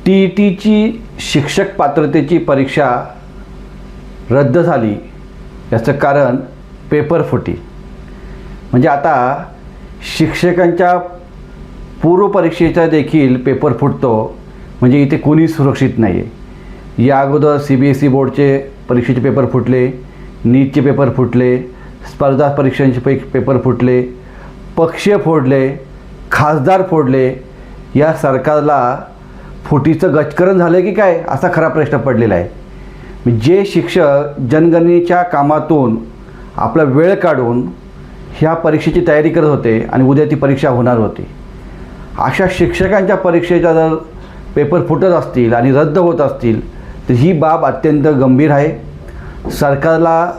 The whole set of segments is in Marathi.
TETची शिक्षक पात्रतेची परीक्षा रद्द झाली याचं कारण पेपरफुटी। म्हणजे आता शिक्षकांच्या पूर्वपरीक्षेचा देखील पेपर फुटतो, म्हणजे इथे कोणी सुरक्षित नाही आहे। या अगोदर CBSE बोर्डचे परीक्षेचे पेपर फुटले, नीटचे पेपर फुटले, स्पर्धा परीक्षांचे पेपर फुटले, पक्ष फोडले, खासदार फोडले। या सरकारला फुटीचं गजकरण झालं की काय असा खरा प्रश्न पडलेला आहे। जे शिक्षक जनगणनेच्या कामातून आपला वेळ काढून ह्या परीक्षेची तयारी करत होते आणि उद्या ती परीक्षा होणार होती, अशा शिक्षकांच्या परीक्षेचा जर पेपर फुटत असतील आणि रद्द होत असतील तर ही बाब अत्यंत गंभीर आहे। सरकारला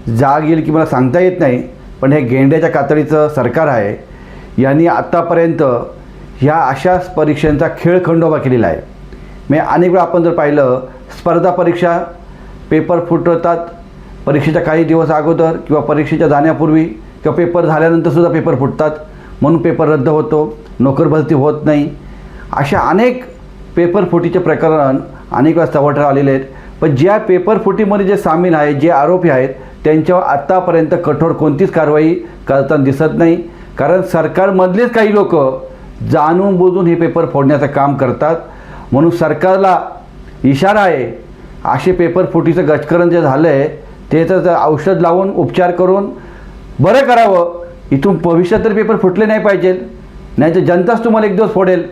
जाग येईल की मला सांगता येत नाही, पण हे गेंड्याच्या कातडीचं सरकार आहे। यांनी आत्तापर्यंत ह्या अशा परीक्षांचा खेळखंडोबा केलेला आहे। म्हणजे अनेक वेळा आपण जर पाहिलं, स्पर्धा परीक्षा पेपर फुटतात परीक्षेच्या काही दिवस अगोदर किंवा परीक्षेच्या जाण्यापूर्वी किंवा पेपर झाल्यानंतरसुद्धा पेपर फुटतात, म्हणून पेपर रद्द होतो, नोकर भरती होत नाही। अशा अनेक पेपर फुटीचे प्रकरण अनेक वेळा चव्हाट्यावर आलेले आहेत। पण ज्या पेपर फुटीमध्ये जे सामील आहेत, जे आरोपी आहेत, त्यांच्यावर आत्तापर्यंत कठोर कोणतीच कारवाई करताना दिसत नाही। कारण सरकारमधलेच काही लोक जाणून बुजून हे पेपर फोडण्याचं काम करतात। म्हणून सरकारला इशारा आहे, असे पेपर फुटीचं गजकरण जे झालं आहे त्याचं औषध लावून उपचार करून बरं करावं। इथून भविष्यात तर पेपर फुटले नाही पाहिजे, नाही तर जनताच तुम्हाला एक दिवस फोडेल।